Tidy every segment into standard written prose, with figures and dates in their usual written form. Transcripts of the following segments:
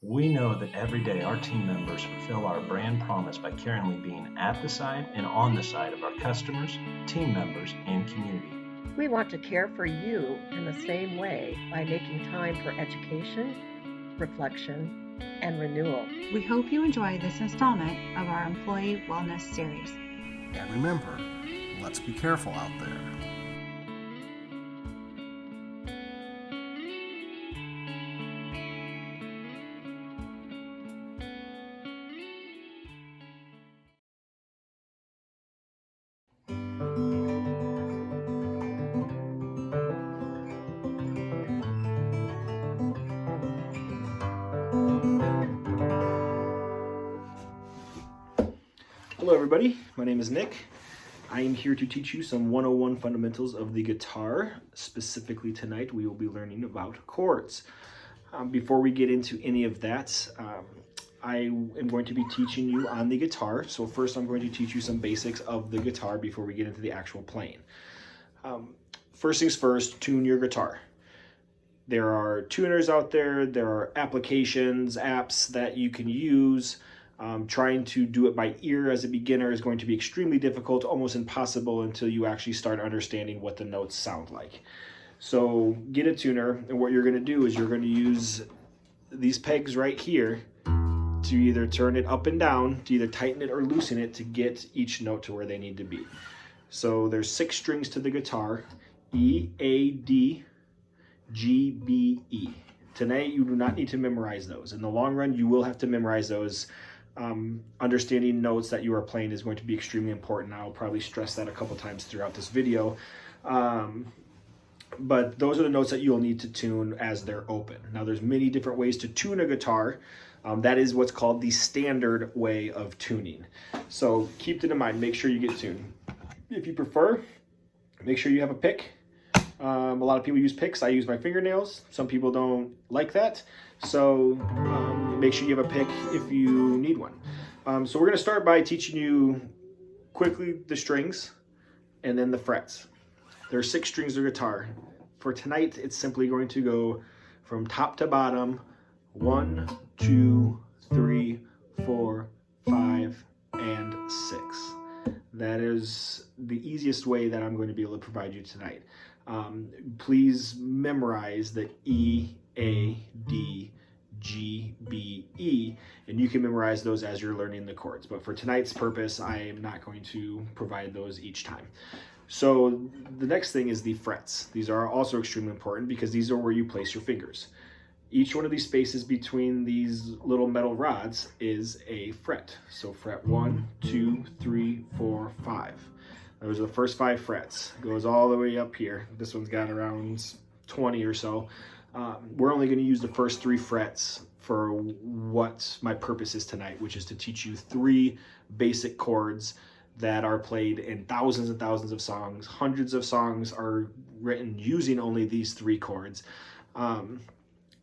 We know that every day our team members fulfill our brand promise by caringly being at the side and on the side of our customers, team members, and community. We want to care for you in the same way by making time for education, reflection, and renewal. We hope you enjoy this installment of our Employee Wellness Series. And remember, let's be careful out there. Hello everybody, my name is Nick. I am here to teach you some 101 fundamentals of the guitar. Specifically tonight we will be learning about chords. Before we get into any of that, I am going to be teaching you on the guitar. So first I'm going to teach you some basics of the guitar before we get into the actual playing. First things first, tune your guitar. There are tuners out there, there are applications, apps that you can use. Trying to do it by ear as a beginner is going to be extremely difficult, almost impossible until you actually start understanding what the notes sound like. So get a tuner, and what you're going to do is you're going to use these pegs right here to either turn it up and down, to either tighten it or loosen it to get each note to where they need to be. So there's 6 strings to the guitar: E, A, D, G, B, E. Tonight you do not need to memorize those. In the long run you will have to memorize those. Understanding notes that you are playing is going to be extremely important. I'll probably stress that a couple times throughout this video. But those are the notes that you'll need to tune as they're open. Now there's many different ways to tune a guitar. That is what's called the standard way of tuning. So keep that in mind, make sure you get tuned. If you prefer, make sure you have a pick. A lot of people use picks. I use my fingernails. Some people don't like that. So make sure you have a pick if you need one. So we're going to start by teaching you quickly the strings and then the frets. There are 6 strings of guitar. For tonight, it's simply going to go from top to bottom: 1, 2, 3, 4, 5, and 6. That is the easiest way that I'm going to be able to provide you tonight. Please memorize the E, A, D, G, B, E, and you can memorize those as you're learning the chords. But for tonight's purpose, I am not going to provide those each time. So the next thing is the frets. These are also extremely important because these are where you place your fingers. Each one of these spaces between these little metal rods is a fret. So fret 1, 2, 3, 4, 5. Those are the first 5 frets. It goes all the way up here. This one's got around 20 or so. We're only going to use the first 3 frets for what my purpose is tonight, which is to teach you 3 basic chords that are played in thousands and thousands of songs. Hundreds of songs are written using only these 3 chords.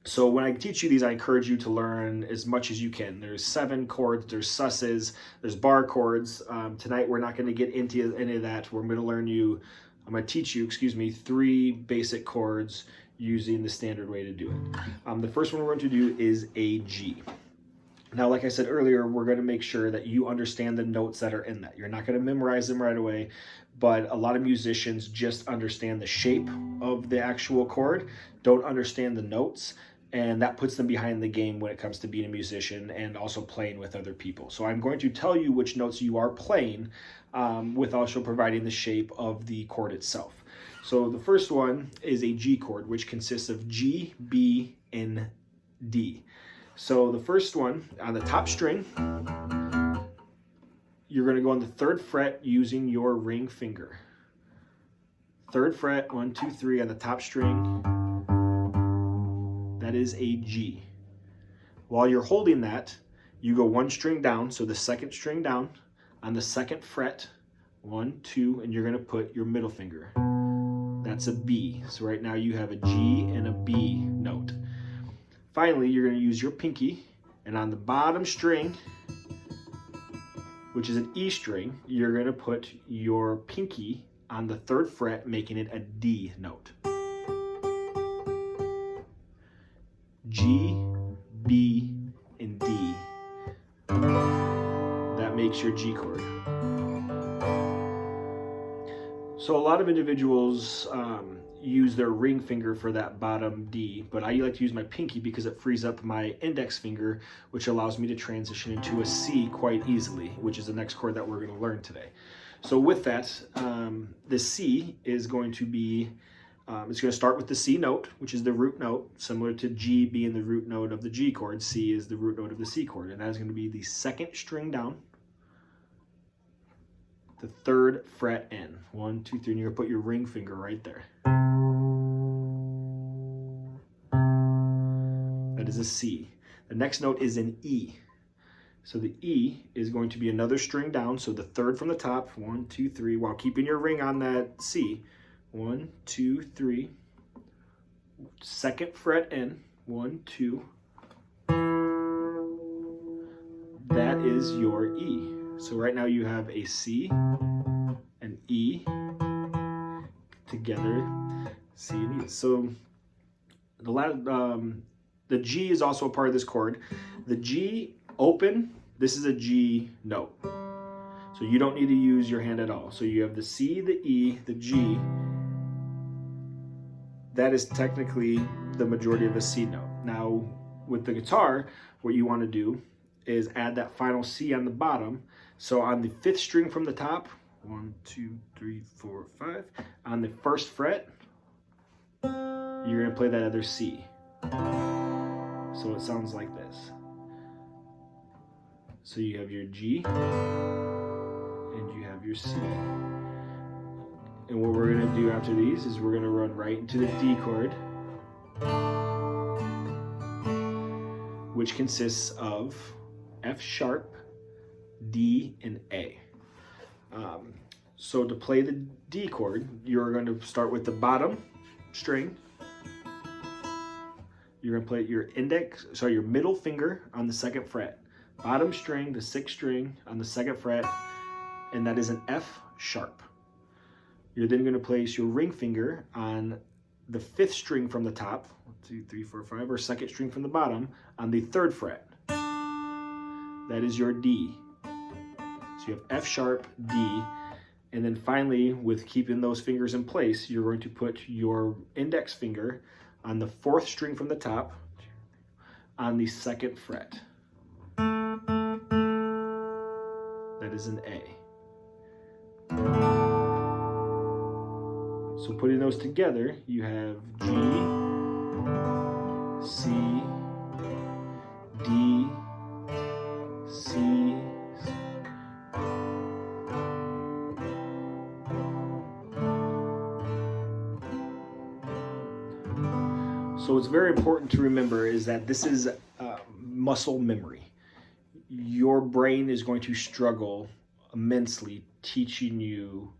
So when I teach you these, I encourage you to learn as much as you can. There's 7 chords, there's susses, there's bar chords. Tonight we're not going to get into any of that. I'm going to teach you, 3 basic chords using the standard way to do it. The first one we're going to do is a G. Now, like I said earlier, we're going to make sure that you understand the notes that are in that. You're not going to memorize them right away, but a lot of musicians just understand the shape of the actual chord, don't understand the notes, and that puts them behind the game when it comes to being a musician and also playing with other people. So I'm going to tell you which notes you are playing with also providing the shape of the chord itself. So the first one is a G chord, which consists of G, B, and D. So the first one, on the top string, you're going to go on the 3rd fret using your ring finger. 3rd fret, 1, 2, 3 on the top string. That is a G. While you're holding that, you go 1 string down, so the 2nd string down. On the 2nd fret, 1, 2, and you're going to put your middle finger. That's a B. So right now you have a G and a B note. Finally, you're going to use your pinky, and on the bottom string, which is an E string, you're going to put your pinky on the 3rd fret, making it a D note. G, B, and D. That makes your G chord. So a lot of individuals use their ring finger for that bottom D, but I like to use my pinky because it frees up my index finger, which allows me to transition into a C quite easily, which is the next chord that we're going to learn today. So with that, the C is going to be, it's going to start with the C note, which is the root note, similar to G being the root note of the G chord. C is the root note of the C chord, and that is going to be the second string down, the third fret in. 1, 2, 3, and you're going to put your ring finger right there. That is a C. The next note is an E. So the E is going to be another string down, so the third from the top, 1, 2, 3, while keeping your ring on that C. 1, 2, 3. Second fret in, 1, 2. That is your E. So right now you have a C, an E, together, C and E. So the G is also a part of this chord. The G open, this is a G note. So you don't need to use your hand at all. So you have the C, the E, the G. That is technically the majority of a C note. Now with the guitar, what you want to do is add that final C on the bottom. So on the fifth string from the top, 1, 2, 3, 4, 5, on the first fret, you're going to play that other C. So it sounds like this. So you have your G and you have your C. And what we're going to do after these is we're going to run right into the D chord, which consists of F sharp, D, and A. So to play the D chord, you're going to start with the bottom string. You're going to play your middle finger on the second fret. Bottom string, the sixth string on the second fret, and that is an F sharp. You're then going to place your ring finger on the fifth string from the top, 1, 2, 3, 4, 5, or second string from the bottom on the third fret. That is your D. So you have F sharp, D, and then finally, with keeping those fingers in place, you're going to put your index finger on the fourth string from the top on the second fret. That is an A. So putting those together, you have G, C, D, C, so what's very important to remember is that this is muscle memory. Your brain is going to struggle immensely teaching you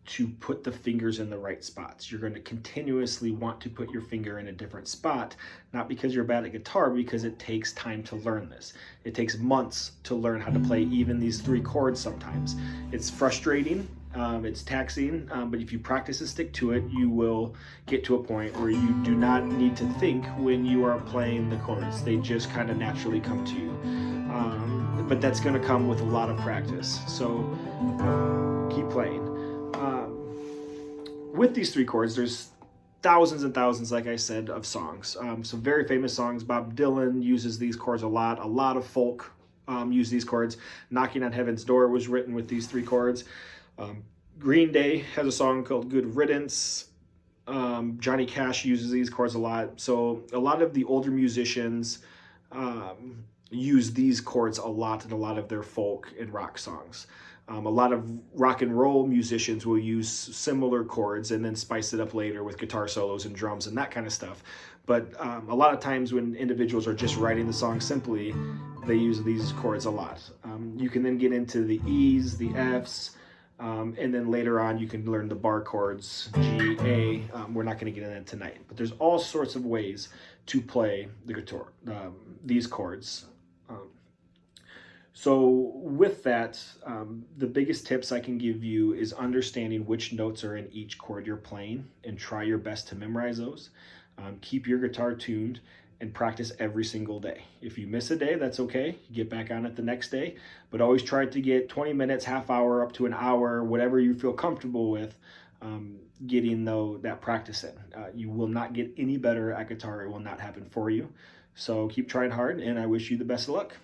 to put the fingers in the right spots. You're going to continuously want to put your finger in a different spot, not because you're bad at guitar, because it takes time to learn this. It takes months to learn how to play even these 3 chords sometimes. It's frustrating, it's taxing, but if you practice and stick to it, you will get to a point where you do not need to think when you are playing the chords. They just kind of naturally come to you. But that's going to come with a lot of practice. So keep playing. With these 3 chords, there's thousands and thousands, like I said, of songs. Some very famous songs. Bob Dylan uses these chords a lot. A lot of folk use these chords. Knocking on Heaven's Door was written with these 3 chords. Green Day has a song called Good Riddance. Johnny Cash uses these chords a lot. So a lot of the older musicians use these chords a lot in a lot of their folk and rock songs. A lot of rock and roll musicians will use similar chords and then spice it up later with guitar solos and drums and that kind of stuff. But a lot of times when individuals are just writing the song simply, they use these chords a lot. You can then get into the E's, the F's, and then later on you can learn the bar chords, G, A. We're not going to get into that tonight. But there's all sorts of ways to play the guitar, these chords. So with that, the biggest tips I can give you is understanding which notes are in each chord you're playing and try your best to memorize those. Keep your guitar tuned and practice every single day. If you miss a day, that's okay. You get back on it the next day, but always try to get 20 minutes, half hour, up to an hour, whatever you feel comfortable with, getting that practice in. You will not get any better at guitar. It will not happen for you. So keep trying hard, and I wish you the best of luck.